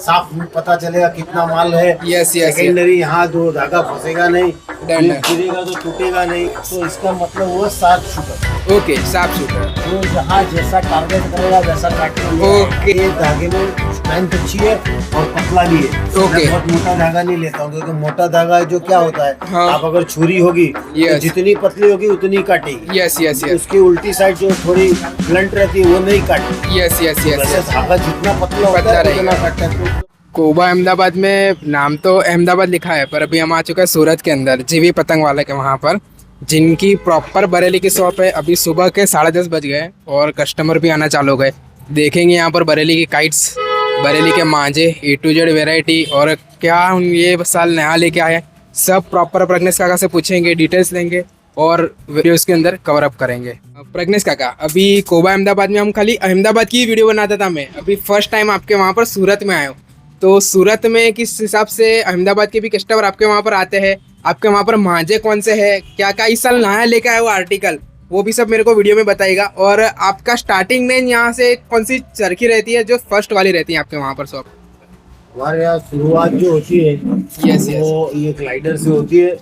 साफ पता चलेगा कितना माल है। यस यस सेकेंडरी यहाँ दो धागा फंसेगा नहीं, डन। गिरेगा तो टूटेगा नहीं। तो इसका मतलब वो 7 शूटर, ओके साफ शूटर। वो जहाँ जैसा टारगेट करेगा वैसा काटेगा। ओके। ये धागे में स्ट्रेंथ अच्छी है और पतला भी है। ओके। मैं बहुत मोटा धागा नहीं लेता हूँ, क्योंकि मोटा धागा जो क्या होता है, हाँ। आप अगर छुरी होगी तो जितनी पतली होगी उतनी काटेगी। यस यस यस उसकी उल्टी साइड जो थोड़ी ब्लंट रहती है वो नहीं काटेगी। यस यस यस वैसे यस। धागा जितना पतला होता पतला है रहेगा। उतना काटता है। कोबा अहमदाबाद में नाम तो अहमदाबाद लिखा है, पर अभी हम आ चुके हैं सूरत के अंदर जीवी पतंग वाले के वहाँ पर, जिनकी प्रॉपर बरेली की शॉप है। अभी सुबह के 10:30 बज गए और कस्टमर भी आना चालू हो गए। देखेंगे यहाँ पर बरेली की काइट्स, बरेली के मांझे, A to Z वेराइटी, और क्या हम ये साल नया लेके आए हैं सब प्रॉपर प्रज्ञेश काका से पूछेंगे, डिटेल्स लेंगे और वीडियोस के अंदर कवर अप करेंगे। प्रज्ञेश काका, अभी कोबा अहमदाबाद में हम खाली अहमदाबाद की वीडियो बनाता था मैं, अभी फर्स्ट टाइम आपके वहाँ पर सूरत में आया हूँ। तो सूरत में किस हिसाब से अहमदाबाद के भी कस्टमर आपके वहाँ पर आते हैं, आपके वहाँ पर मांझे कौन से हैं, क्या क्या इस साल नया लेके आए वो आर्टिकल, वो भी सब मेरे को वीडियो में बताइएगा। और आपका स्टार्टिंग रेंज यहाँ से कौन सी चरखी रहती है जो फर्स्ट वाली रहती है आपके वहाँ पर शॉप? हमारे यहाँ शुरुआत जो होती है यस वो ये ग्लाइडर से होती है,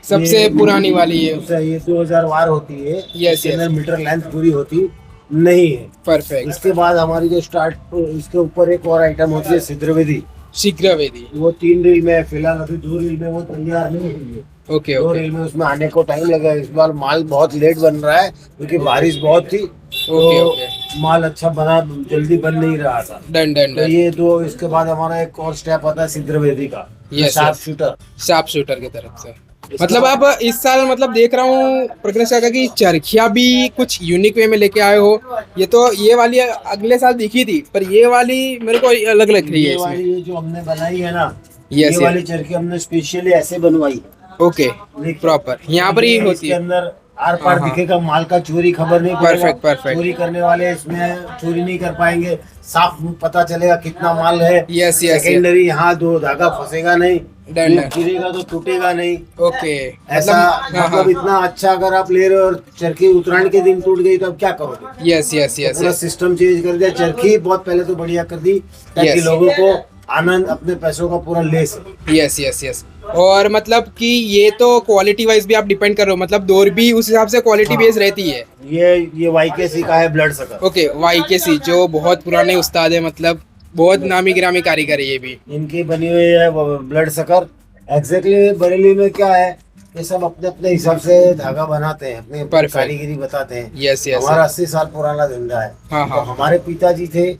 सबसे ये पुरानी वाली है। ये 2000 वार होती है। यस इसके अंदर मीटर लेंथ पूरी होती नहीं है। परफेक्ट। इसके बाद हमारी जो स्टार्ट, इसके ऊपर एक और आइटम होती है सिद्रवेदी। शीघ्रवेदी। वो 3 रील में है, फिलहाल अभी 2 रील में वो तैयार नहीं हुई है। ओके 2 ओके रील में उसमें आने को टाइम लगेगा। इस बार माल बहुत लेट बन रहा है क्योंकि बारिश बहुत थी, ओके तो ओके। माल अच्छा बना, जल्दी बन नहीं रहा था। डन डन तो डन। ये दो, इसके बाद हमारा एक और स्टेप आता है सिद्रवेदी का, Yes, sharp yes. Shooter. Sharp shooter की तरफ से मतलब आप इस साल मतलब देख रहा हूँ प्रज्ञेश काका की चरखियाँ भी कुछ यूनिक वे में लेके आए हो। ये तो ये वाली अगले साल दिखी थी, पर ये वाली मेरे को अलग लग रही है ये इसमें। वाली ये जो हमने बनाई है ना, Yes, ये वाली चरखी हमने स्पेशली ऐसे बनवाई। ओके प्रॉपर यहाँ पर ही होती इसके है। अंदर आर पार दिखेगा माल का, चोरी खबर नहीं पड़ेगा। Perfect, perfect. चोरी करने वाले इसमें चोरी नहीं कर पाएंगे, साफ पता चलेगा कितना माल है। यस यस सेकेंडरी यहाँ दो धागा फंसेगा नहीं, डन डन। गिरेगा तो टूटेगा नहीं। ओके ऐसा मतलब इतना अच्छा अगर आप ले रहे हो और चरखी उत्तरायण के दिन टूट गई तो अब क्या करोगे? यस यस यस पूरा सिस्टम चेंज कर दिया। चरखी बहुत पहले तो बढ़िया कर दी ताकि Yes. लोगों को आनंद अपने पैसों का पूरा ले सके। Yes yes yes. और मतलब कि ये तो क्वालिटी वाइज भी आप डिपेंड कर रहे हो, मतलब डोर भी उस हिसाब से क्वालिटी बेस रहती है। ये YKC का है ब्लड सकर। ओके YKC जो बहुत पुराने उस्ताद है, मतलब बहुत नामी गिरामी कारीगर है ये भी। इनकी बनी हुई है ब्लड सकर। एग्जैक्टली बरेली में क्या है, ये सब अपने अपने हिसाब से धागा बनाते हैं, अपनी Perfect. कारीगरी बताते हैं। Yes yes. हमारा 80 साल पुराना धंधा है। हाँ, तो हाँ। हमारे पिताजी थे,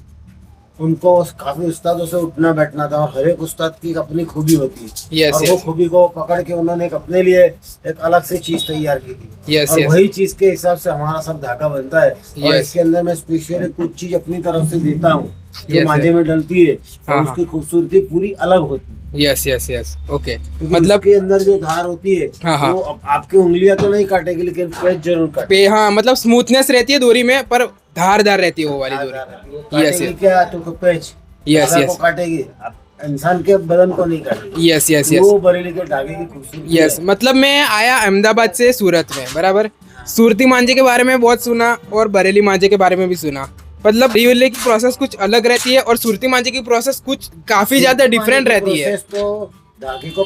उनको काफी उस्तादों से उठना बैठना था, और हर एक उस्ताद की अपनी खूबी होती है। Yes, और वो yes. खूबी को पकड़ के उन्होंने एक अपने लिए एक अलग से चीज तैयार की थी। Yes, और yes. वही चीज के हिसाब से हमारा सब धागा बनता है। और Yes. इसके अंदर मैं स्पेशली कुछ चीज अपनी तरफ से देता हूँ जो Yes, मांझे में डलती है, हाँ, और उसकी खूबसूरती पूरी अलग होती है। Yes yes yes. ओके क्योंकि मतलब उसके अंदर जो धार होती है हाँ, हाँ। वो आपकी उंगलियां तो नहीं काटेगी, लेकिन पेच जरूर काटेगी। पे हाँ मतलब स्मूथनेस रहती है डोरी में, पर धारदार रहती है वो वाली डोरी। Yes, काटेगी yes. क्या तुमको पेच, Yes, धागा yes. को काटेगी, अब इंसान के बदन को नहीं काटेगी। यस यस यस वो बरेली के धागे की खूबसूरती यस। है। मतलब मैं आया अहमदाबाद से सूरत में, बराबर। सूरती मांझे के बारे में बहुत सुना और बरेली मांझे के बारे में भी सुना। मतलब रिवेले की प्रोसेस कुछ अलग रहती है और सूरती मांझे की प्रोसेस कुछ काफी ज्यादा डिफरेंट रहती है। प्रोसेस तो धागे को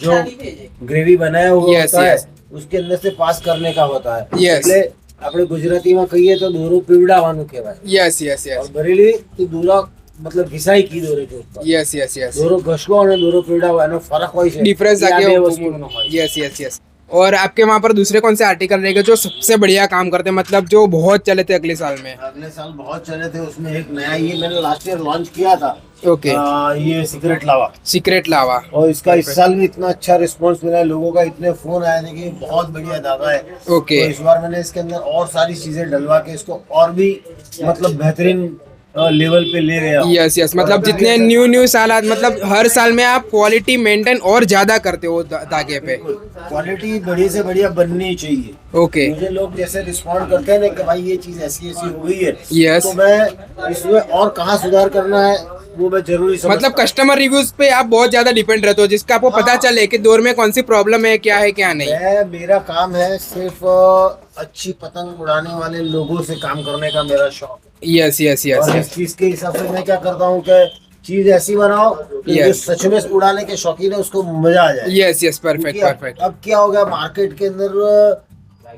जो ग्रेवी बनाया हुआ Yes, होता है yes. उसके अंदर से पास करने का होता है। Yes. એટલે આપણે ગુજરાતીમાં કહીએ તો દોરું પીવડાવવાનું કહેવાય। यस यस और यस बरेली तो दूल्हा मतलब घिसाई की दोरे के ऊपर यस यस यस। दोरो घसवा और दोरो पीवડાવવા એનો ફરક હોય છે। डिफरेंस એ આ आके બે વસ્તુનો હોય છે। Yes yes yes. और आपके वहाँ पर दूसरे कौन से आर्टिकल रहेंगे जो सबसे बढ़िया काम करते हैं, मतलब जो बहुत चले थे अगले साल में? अगले साल बहुत चले थे, उसमें एक नया ये मैंने लास्ट ईयर लॉन्च किया था। ओके ये सीक्रेट लावा, सीक्रेट लावा। और इसका इस साल भी इतना अच्छा रिस्पांस मिला है, लोगों का इतने फोन आए थे कि बहुत बढ़िया धागा है। ओके तो इस बार मैंने इसके अंदर और सारी चीजें डलवा के इसको और भी मतलब बेहतरीन लेवल पे ले गया हूं। Yes yes. मतलब जितने न्यू साल मतलब हर साल में आप क्वालिटी मेंटेन और ज्यादा करते हो धागे पे। क्वालिटी बढ़िया से बढ़िया बननी चाहिए। ओके मुझे लोग जैसे रिस्पॉन्ड करते हैं ना कि भाई ये चीज ऐसी ऐसी हो गई है, Yes. तो मैं इसमें और कहाँ सुधार करना है वो मैं जरूरी समझता मतलब कस्टमर रिव्यूज पे आप बहुत ज्यादा डिपेंड रहते हो, जिसका आपको पता चले कि दौर में कौन सी प्रॉब्लम है क्या नहीं। मेरा काम है सिर्फ अच्छी पतंग उड़ाने वाले लोगों से काम करने का मेरा शौक। यस यस और यस इस चीज के हिसाब से मैं क्या करता हूँ कि चीज ऐसी बनाओ कि जो Yes. सच में उड़ाने के शौकीन है उसको मजा आ जाए। यस यस, परफेक्ट क्योंकि परफेक्ट। अब क्या हो गया मार्केट के अंदर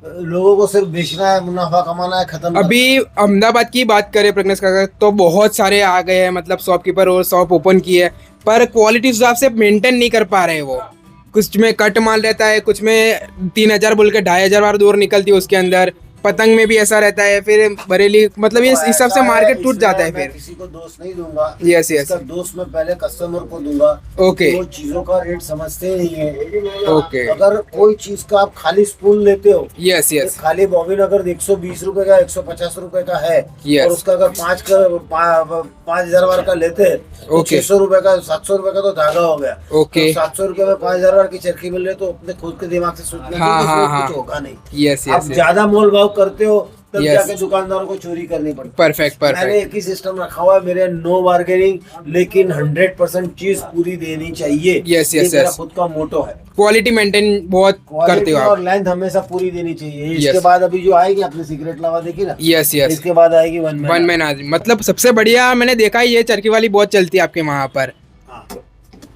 लोगों को सिर्फ बेचना है, मुनाफा कमाना है, खत्म। अभी अहमदाबाद की बात करें प्रज्ञेश काका, तो बहुत सारे आ गए हैं, मतलब शॉपकीपर और शॉप ओपन की है, पर क्वालिटी हिसाब से मेंटेन नहीं कर पा रहे हैं वो। कुछ में कट माल रहता है, कुछ में 3,000 बोल के 2,500 बार दूर निकलती है उसके अंदर। पतंग में भी ऐसा रहता है, फिर बरेली, मतलब ये तो हिसाब से ऐसा है, मार्केट टूट जाता है इसमें मैं फिर। किसी को दोष नहीं दूंगा। Yes, yes. इसका दोष मैं पहले कस्टमर को दूंगा। Okay. वो चीजों का रेट समझते नहीं है। Okay. अगर कोई चीज का आप खाली स्पून लेते हो, यस यस एक खाली बॉबिन अगर 120 रुपए का 150 रुपए का है, Yes. और उसका अगर 5,000 बार का लेते हैं तो Okay. 600 रुपए का 700 रुपए का तो धागा हो गया। Okay. तो 700 रुपए में 5,000 बार की चरखी मिल रही है तो अपने खुद के दिमाग से सोचना हाँ, चाहिए कि हाँ, इसमें हाँ। कुछ होगा नहीं। यस आप यस, ज्यादा मोल भाव करते हो तब Yes. जाके दुकानदारों को चोरी करनी पड़ती है। परफेक्ट मैंने परफेक्ट। एक ही सिस्टम रखा हुआ है, मेरे नो बार्गेनिंग, लेकिन 100% चीज पूरी देनी चाहिए। Yes, ये yes, मेरा yes. खुद का मोटो है। क्वालिटी मेंटेन बहुत करते क्वालिटी हो और आप। लेंथ हमेशा पूरी देनी चाहिए। Yes. इसके बाद अभी जो आएगी आपने सीक्रेट लावा देखी ना, यस यस, इसके बाद आएगी वन वन मैन आज, मतलब सबसे बढ़िया मैंने देखा है ये चरखी वाली बहुत चलती है आपके वहाँ पर।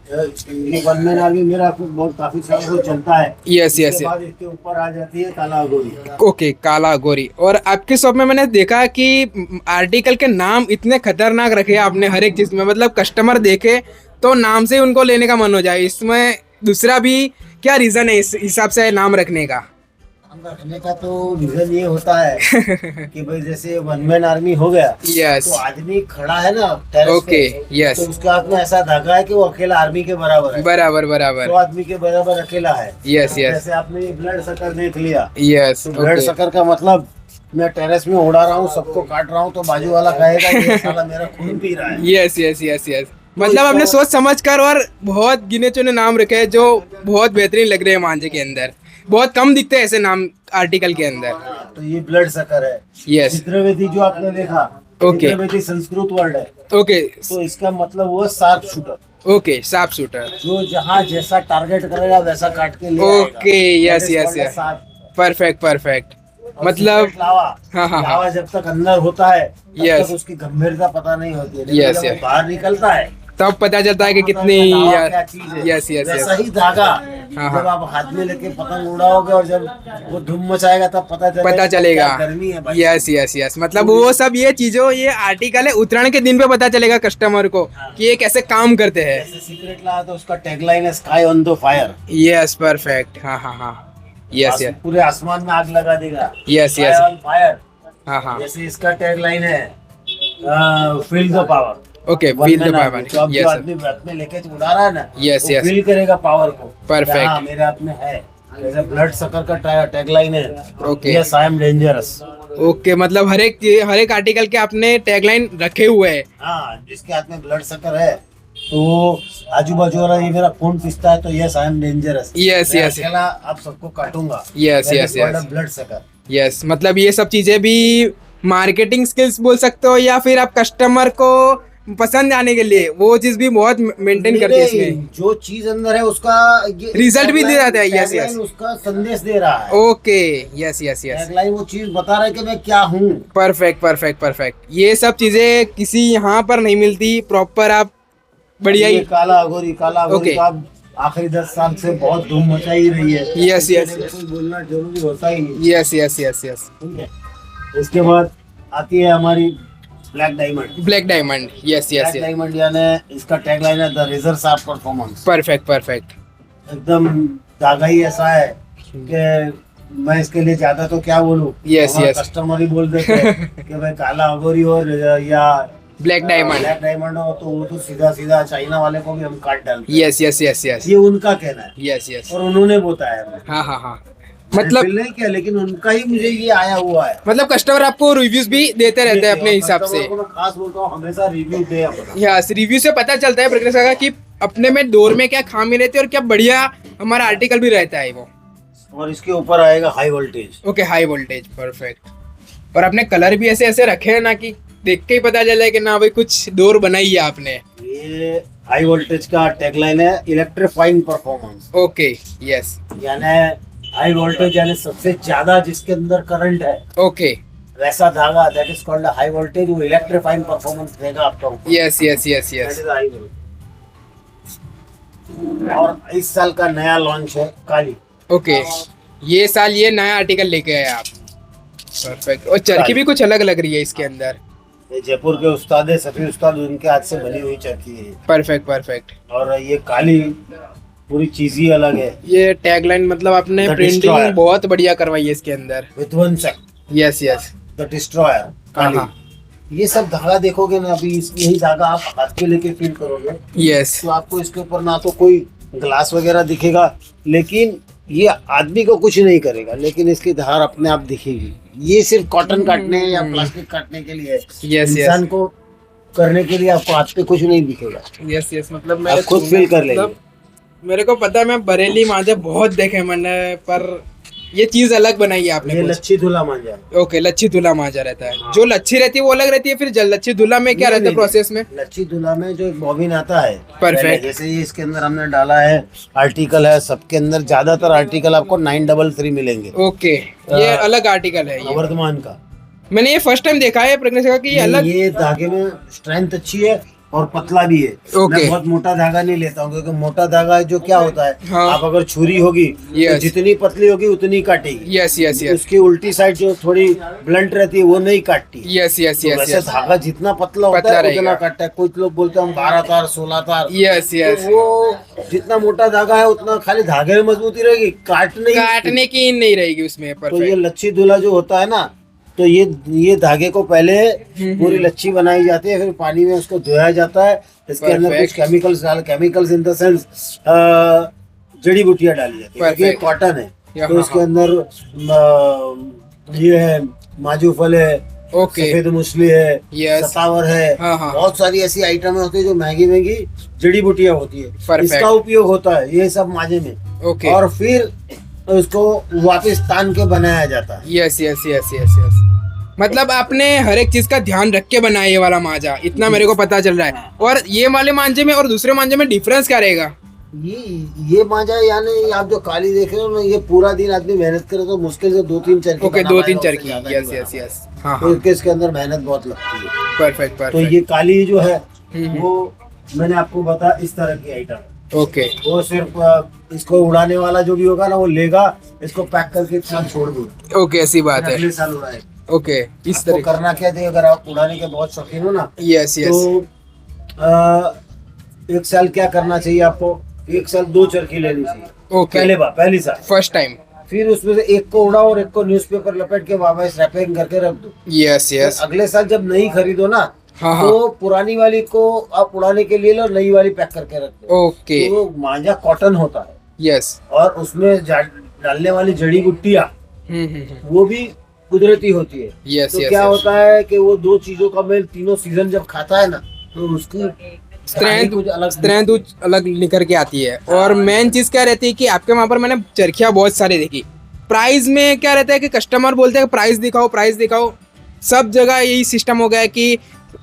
वन मैन आर्मी मेरा बहुत काफी साल से चलता है। यस यस इसके बाद इसके ऊपर आ जाती है काला गोरी। ओके, काला गोरी। और आपके शॉप में मैंने देखा कि आर्टिकल के नाम इतने खतरनाक रखे हैं आपने हर एक चीज में, मतलब कस्टमर देखे तो नाम से ही उनको लेने का मन हो जाए। इसमें दूसरा भी क्या रीजन है इस हिसाब से नाम रखने का? नाम रखने का तो रीजन ये होता है कि भाई जैसे वन मैन आर्मी हो गया, यस तो आदमी खड़ा है ना टेरेस ओके पे, यस, तो उसके हाथ में ऐसा धागा है कि वो अकेला आर्मी के बराबर है, बराबर तो बराबर। आदमी के बराबर अकेला है। यस यस जैसे आपने ब्लड सकर देख लिया, यस तो ब्लड ओके, सकर का मतलब मैं टेरेस में उड़ा रहा हूँ, सबको काट रहा हूँ, तो बाजू वाला कहेगा ये साला मेरा खून पी रहा है। यस यस यस यस, मतलब आपने सोच समझ कर और बहुत गिने चुने नाम रखे हैं जो बहुत बेहतरीन लग रहे हैं मांझे के अंदर। बहुत कम दिखते हैं ऐसे नाम आर्टिकल के अंदर। तो ये ब्लड सकर है। यस चित्रवेदी जो आपने देखा, Okay. चित्रवेदी संस्कृत वर्ड है, ओके तो इसका मतलब वो sharp shooter, okay, sharp shooter. जो जहाँ जैसा टारगेट करेगा वैसा काट के ले आएगा। Okay yes That is yes called a yes, sharp। Perfect perfect. और मतलब secret लावा, हाँ, हाँ, लावा जब तक अंदर होता है तब Yes. तक उसकी गंभीरता पता नहीं होती है, लेकिन Yes, जब वो yes. बाहर निकलता है तब पता चलता है कि कितनी लावा क्या चीज है। यस यस वैसा यस, ही धागा हाँ, जब आप हाथ में लेके पतंग उड़ाओगे और जब वो धूम मचाएगा तब पता चलेगा। क्या गर्मी है भाई। यस यस यस, मतलब वो सब ये चीजों, ये आर्टिकल है उतरायण के दिन पे पता चलेगा कस्टमर को कि ये कैसे काम करते हैं। जैसे सीक्रेट लावा तो उसका टैगलाइन है sky on the fire. Yes perfect, हाँ हाँ हाँ, यस यस पूरे आसमान में आग लगा देगा। Yes yes, on fire. हाँ हाँ, जैसे इसका टैगलाइन है feel the power. Okay, feel the power. तो अब जो यस आदमी हाथ में लेके उड़ा रहा है ना, Yes, yes. फील करेगा पावर को। Perfect. हाँ मेरे हाथ में है। जैसे ब्लड सकर का टैगलाइन है, Okay. Yes I am dangerous. Okay, मतलब हर एक आर्टिकल के आपने टैगलाइन रखे हुए हैं। हाँ जिसके हाथ में ब्लड सकर है तो आजू बाजू वाला ये मेरा खून पीसता है तो yes I am dangerous. Yes, yes. अकेला आप सबको काटूंगा। Yes, yes, yes. Blood sucker. Yes, मतलब ये सब चीजें भी मार्केटिंग स्किल्स बोल सकते हो, या फिर आप कस्टमर को पसंद आने के लिए वो चीज भी बहुत मेंटेन करती है इसमें। जो चीज अंदर है उसका Result भी दे जाता है, yes, yes. tagline उसका संदेश दे रहा है। Okay yes yes yes, tagline वो चीज बता रहा है कि मैं क्या हूँ। Perfect perfect perfect. ये सब चीजें किसी यहाँ पर नहीं मिलती प्रॉपर, आप बढ़िया ये ही। काला अघोरी Okay. तो अब आखिरी 10 साल से बहुत धूम मचाई रही है। Yes, yes, इसके लिए yes. कुछ बोलना जरूरी होता ही नहीं। यस यस यस यस, ठीक है। इसके बाद आती है हमारी black diamond. Black diamond. Yes black yes yes, diamond यानी इसका टैगलाइन है the razor sharp performance. Perfect perfect. एकदम धागा ही ऐसा है कि मैं इसके लिए ज्यादा तो क्या बोलूं। Yes, yes. कस्टमर ही बोल देते हैं कि भाई काला अघोरी हो या ब्लैक डायमंड। ब्लैक डायमंड हो तो वो तो सीधा सीधा चाइना वाले को भी हम काट डालते हैं। यस यस यस यस, ये उनका कहना है यस यस, और उन्होंने बताया है। हाँ हाँ हाँ, मतलब मतलब नहीं किया लेकिन उनका ही मुझे ये आया हुआ है। मतलब कस्टमर आपको रिव्यूज भी देते रहते हैं अपने हिसाब से। कस्टमर को मैं खास बोलता हूँ हमेशा रिव्यू दे अपना। यस, रिव्यू से पता चलता है प्रज्ञेश काका कि अपने में दौर में क्या खामी रहती है और क्या बढ़िया हमारा आर्टिकल भी रहता है वो। और इसके ऊपर आएगा high voltage. Okay, high voltage, perfect. और अपने कलर भी ऐसे ऐसे रखे हैं ना कि देख के ही पता चल जाए कि ना भाई कुछ दौर बनाई है आपने। ये हाई वोल्टेज का टैगलाइन है इलेक्ट्रीफाइंग परफॉर्मेंस। ओके यस, यानी हाई वोल्टेज यानी सबसे ज्यादा जिसके अंदर करंट है ओके वैसा धागा, that is called high voltage, वो इलेक्ट्रीफाइंग परफॉर्मेंस देगा आपको। Yes yes yes That yes. is high voltage। और इस साल का नया लॉन्च है काली। ओके, ये साल ये नया आर्टिकल लेके आए आप। परफेक्ट। और चरखी भी कुछ अलग लग रही है इसके अंदर। ये जयपुर के उस्ताद है, सफी उस्ताद, उनके हाथ से बनी हुई चरखी है। Perfect perfect. और ये काली पूरी चीज ही अलग है। ये टैगलाइन मतलब आपने The प्रिंटिंग Destroyer। बहुत बढ़िया करवाई है इसके अंदर। विध्वंसक, यस यस। द डिस्ट्रॉयर काली। हाँ। ये सब धागा देखोगे ना, अभी यही धागा आप हाथ पे लेके फील करोगे यस। तो आपको इसके ऊपर ना तो कोई ग्लास वगैरह दिखेगा, लेकिन ये आदमी को कुछ नहीं करेगा, लेकिन इसकी धार अपने आप दिखेगी। ये सिर्फ कॉटन काटने या प्लास्टिक काटने के लिए है। यस इंसान को करने के लिए आपको हाथ पे कुछ नहीं दिखेगा। Yes yes. मतलब आप मैं खुद फील कर लेंगे। मेरे को पता है, मैं बरेली मांझा बहुत देखे मैंने, पर ये चीज अलग बनाई है आपने ये कुछ। लच्छी धुला मांझा है। ओके, लच्छी दूल्हा मांझा रहता है। जो लच्छी रहती है वो अलग रहती है, फिर लच्छी दूल्हा में क्या नहीं, रहता है नहीं, प्रोसेस में? लच्छी धुला में जो एक बॉबिन आता है, Perfect। पहले जैसे ये इसके अंदर हमने डाला है आर्टिकल है, सबके अंदर ज्यादातर आर्टिकल आपको 933 मिलेंगे ओके, ये अलग आर्टिकल है ये। वर्धमान का। मैंने ये फर्स्ट टाइम देखा है प्रेगनेंसी का कि ये अलग। ये धागे में स्ट्रेंथ अच्छी है और पतला भी है। Okay। मैं बहुत मोटा धागा नहीं लेता हूँ, क्योंकि मोटा धागा जो क्या होता है, हाँ। आप अगर छुरी होगी तो Yes। जितनी पतली होगी उतनी काटेगी। यस यस यस उसकी उल्टी साइड जो थोड़ी ब्लंट रहती है वो नहीं काटती। यस यस तो यस वैसे यस धागा जितना पतला होता पतला है रहेगा। उतना काटता है। कुछ लोग बोलते हैं हम 12 तार 16 तार। Yes yes. तो वो जितना मोटा धागा है उतना खाली धागे में मजबूती रहेगी, काटने की नहीं रहेगी उसमें। तो ये परफेक्ट। लच्छी दूल्हा जो होता है ना, तो ये धागे को पहले पूरी लच्छी बनाई जाती है, फिर पानी में उसको धोया जाता है। इसके अंदर कुछ Perfect। Chemicals in the sense जड़ी बूटियां डाली जाती है। ये Perfect। कॉटन है या, तो हाँ, इसके अंदर ये है माजू फल है, ओके। सफेद मूसली है, Yes। सतावर है। हाँ, हाँ। बहुत सारी ऐसी आइटमें होती है जो महंगी महंगी जड़ी बूटियां होती है। Perfect। इसका उपयोग होता है ये सब माजे में। ओके। और फिर उसको वापस तान के बनाया जाता है। Yes yes yes yes yes. मतलब आपने हर एक चीज का ध्यान रख के बनाया ये वाला मांझा, इतना मेरे को पता चल रहा है। और ये वाले मांझे में और दूसरे मांझे में डिफरेंस क्या रहेगा? ये मांझा यानी आप जो काली देख रहे हो ना, ये पूरा दिन आदमी मेहनत करे तो मुश्किल से 2-3 चरखी ओके, बना 2-3 पाएगा, उससे चरखी। ज्यादा यस नहीं यस बना यस। हाँ पाएगा। हाँ। तो इसके अंदर मेहनत बहुत लगती है। परफेक्ट तो परफेक्ट। ये काली जो है वो मैंने आपको बताया इस तरह की आइटम है। ओके वो सिर्फ इसको उड़ाने वाला जो भी होगा ना, वो लेगा, इसको पैक करके एक साथ छोड़ देगा, ओके, ऐसी बात है। अगले साल उड़ाएगा। ओके, इस आपको तरह। करना क्या है, अगर आप उड़ाने के बहुत शौकीन हो ना, यस यस। तो एक साल क्या करना चाहिए आपको, एक साल 2 चरखी लेनी चाहिए। ओके, पहली साल फर्स्ट टाइम। फिर उसमें से एक को उड़ाओ और एक को न्यूज़पेपर लपेट के वापस रैपिंग करके रख दो। Yes yes. फिर अगले साल जब नई खरीदो ना, हाँ हाँ। तो पुरानी वाली को आप उड़ाने के लिए लो, नई वाली पैक करके रख दो। ओके। तो मांझा कॉटन होता है यस। और उसमें डालने वाली जड़ी बूटियां वो भी कुदरती होती है। यस तो यस। क्या होता है कि वो 2 चीजों का मेल तीनों सीजन जब खाता है ना, तो उसकी कहानी कुछ अलग स्ट्रेंथ अलग निकल के आती है। और मेन चीज क्या रहती है कि आपके वहाँ पर मैंने चरखियाँ बहुत सारी देखी। प्राइस में क्या रहता है कि कस्टमर बोलते हैं प्राइस दिखाओ प्राइस दिखाओ। सब जगह यही सिस्टम हो गया है कि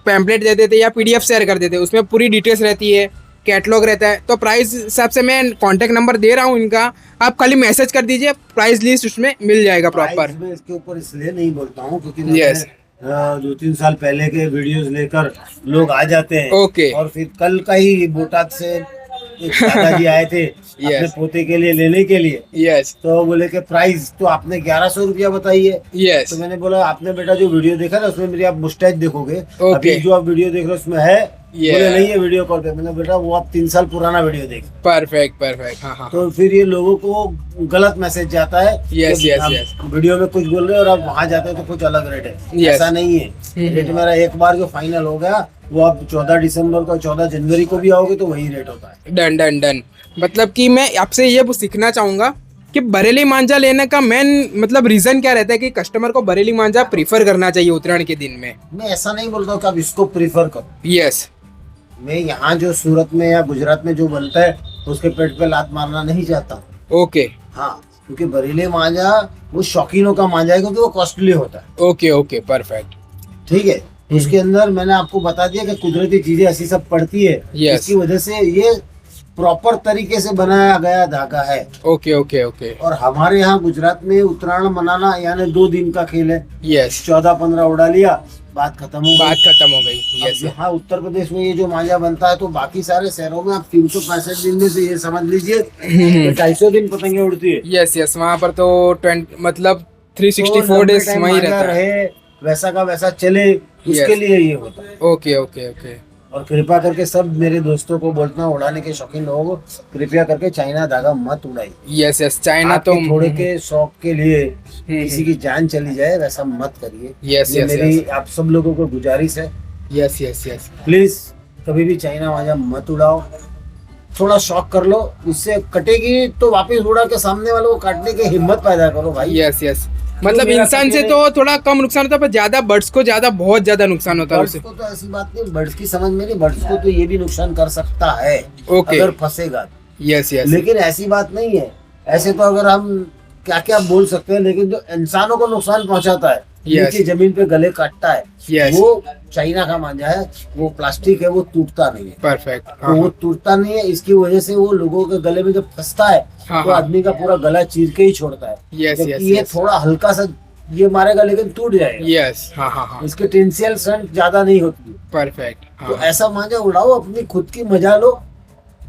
पैम्पलेट दे देते या पीडीएफ शेयर कर देते, उसमें पूरी डिटेल्स रहती है, कैटलॉग रहता है। तो प्राइस हिसाब से मैं कांटेक्ट नंबर दे रहा हूँ इनका, आप खाली मैसेज कर दीजिए, प्राइस लिस्ट उसमें मिल जाएगा प्रॉपर। प्राइस मैं इसके ऊपर इसलिए नहीं बोलता हूँ क्योंकि Yes। 2-3 साल पहले के वीडियोस लेकर लोग आ जाते हैं। Okay। और फिर कल का ही बोटाद से एक दादाजी आए थे अपने पोते के लिए लेने के लिए, यस तो बोले कि प्राइस तो आपने 1100 रुपया बताई है। यस। तो मैंने बोला आपने बेटा जो वीडियो देखा ना उसमें मेरी आप मुस्टैच देखोगे, Okay। अभी जो आप वीडियो देख रहे हो उसमें है? Yeah। बोले नहीं है वीडियो कॉल पे। मैंने बेटा वो आप 3 साल पुराना वीडियो देख। Perfect perfect. हाँ हाँ। तो फिर ये लोगों को गलत मैसेज जाता है Yes, कि yes, आप yes। वीडियो में कुछ बोल रहे हो और आप वहाँ जाते हो तो कुछ अलग रेट है। Yes। ऐसा नहीं है। रेट मेरा एक बार जो फाइनल हो गया वो आप 14 दिसंबर को 14 जनवरी को भी आओगे तो वही रेट होता है। Done done done. मतलब कि मैं आपसे ये सीखना चाहूंगा कि बरेली मांझा लेने का मेन मतलब रीजन क्या रहता है कि कस्टमर को बरेली मांझा प्रीफर करना चाहिए उत्तरायण के दिन में? मैं ऐसा नहीं बोलता हूँ कि आप इसको प्रीफर करो। यस। मैं यहाँ जो सूरत में या गुजरात में जो बनता है उसके पेट पे लात मारना नहीं चाहता हूँ। ओके हाँ, क्योंकि बरेली मांझा वो शौकीनों का मांझा है क्योंकि वो कॉस्टली होता है। Okay okay perfect. ठीक है, उसके अंदर मैंने आपको बता दिया कि कुदरती चीजें ऐसी सब पड़ती है। Yes। इसकी वजह से ये प्रॉपर तरीके से बनाया गया धागा है। Okay okay okay. और हमारे यहाँ गुजरात में उत्तरायण मनाना यानी 2 दिन का खेल है। यस, 14-15 उड़ा लिया, बात खत्म हो बात गई। खत्म हो गई। यस, यहाँ उत्तर प्रदेश में ये जो मांझा बनता है, तो बाकी सारे शहरों में आप 365 दिन में से ये समझ लीजिए 250 दिन पतंगे उड़ती है। यस यस, वहाँ पर तो 20 मतलब 364 तो लंबे डेज टाइम वहीं मांझा रहता है। रहे, वैसा का वैसा चले, उसके Yes. लिए ये होता है। Okay okay okay. और कृपया करके सब मेरे दोस्तों को बोलता हूँ, उड़ाने के शौकीन लोगों को, कृपया करके चाइना धागा मत उड़ाइए। यस यस, चाइना तो आपके थोड़े के शौक के लिए किसी की जान चली जाए, वैसा मत करिए। यस ये यस मेरी आप सब लोगों को गुजारिश है, यस यस यस। प्लीज कभी भी चाइना मांझा मत उड़ाओ। थोड़ा शौक कर लो, उससे कटेगी तो वापस उड़ा के सामने वालों को काटने की हिम्मत पैदा करो भाई। यस यस, मतलब मेरा इंसान से कटे तो थोड़ा कम नुकसान होता है, पर ज्यादा बर्ड्स को ज्यादा बहुत ज्यादा नुकसान होता है बर्ड्स उससे। को तो ऐसी बात नहीं, बर्ड्स की समझ में नहीं, बर्ड्स को तो ये भी नुकसान कर सकता है ओके। अगर फंसेगा। यस यस, लेकिन ऐसी बात नहीं है, ऐसे तो अगर हम क्या क्या बोल सकते हैं, लेकिन जो इंसानों को नुकसान पहुंचाता है, Yes. नीचे जमीन पे गले काटता है, Yes. वो चाइना का मांझा है। वो प्लास्टिक है, वो टूटता नहीं है। परफेक्ट। तो वो टूटता नहीं है, इसकी वजह से वो लोगों के गले में जब फंसता है हाँ, तो हाँ। आदमी का पूरा गला चीर के ही छोड़ता है। यस जबकि यस ये यस थोड़ा हल्का सा ये मारेगा, लेकिन टूट जाएगा। यस, हाँ हाँ हाँ, इसके टेंसियल स्ट्रेंथ ज्यादा नहीं होती। परफेक्ट। तो हाँ ऐसा मांझा उड़ाओ, अपनी खुद की मजा लो।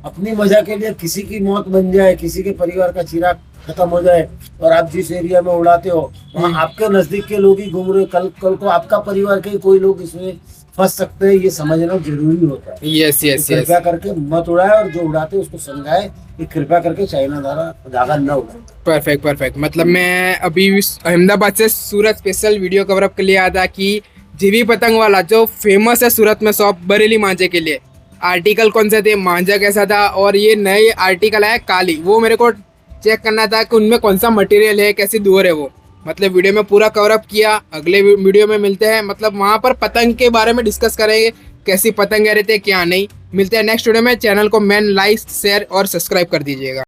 अपनी मजा के लिए किसी की मौत बन जाए, किसी के परिवार का चिराग खत्म हो जाए, और आप जिस एरिया में उड़ाते हो वहाँ आपके नजदीक के लोग ही घूम रहे, कल को आपका परिवार के कोई लोग इसमें फंस सकते हैं, ये समझना जरूरी होता है। यस यस तो यस, कृपया करके मत उड़ाए, और जो उड़ाते हैं उसको समझाए कि कृपया करके चाइना धागा न उड़ाए। Perfect perfect. मतलब मैं अभी अहमदाबाद से सूरत स्पेशल वीडियो कवर अप के लिए आया था कि जीवी पतंग वाला जो फेमस है सूरत में शॉप बरेली मांझे के लिए, आर्टिकल कौन से थे, मांझा कैसा था, और ये नए आर्टिकल है काली, वो मेरे को चेक करना था कि उनमें कौन सा मटेरियल है, कैसी डोर है वो। मतलब वीडियो में पूरा कवर अप किया। अगले वीडियो में मिलते हैं, मतलब वहाँ पर पतंग के बारे में डिस्कस करेंगे, कैसी पतंग रहते हैं क्या नहीं। मिलते हैं नेक्स्ट वीडियो में। चैनल को लाइक शेयर और सब्सक्राइब कर दीजिएगा।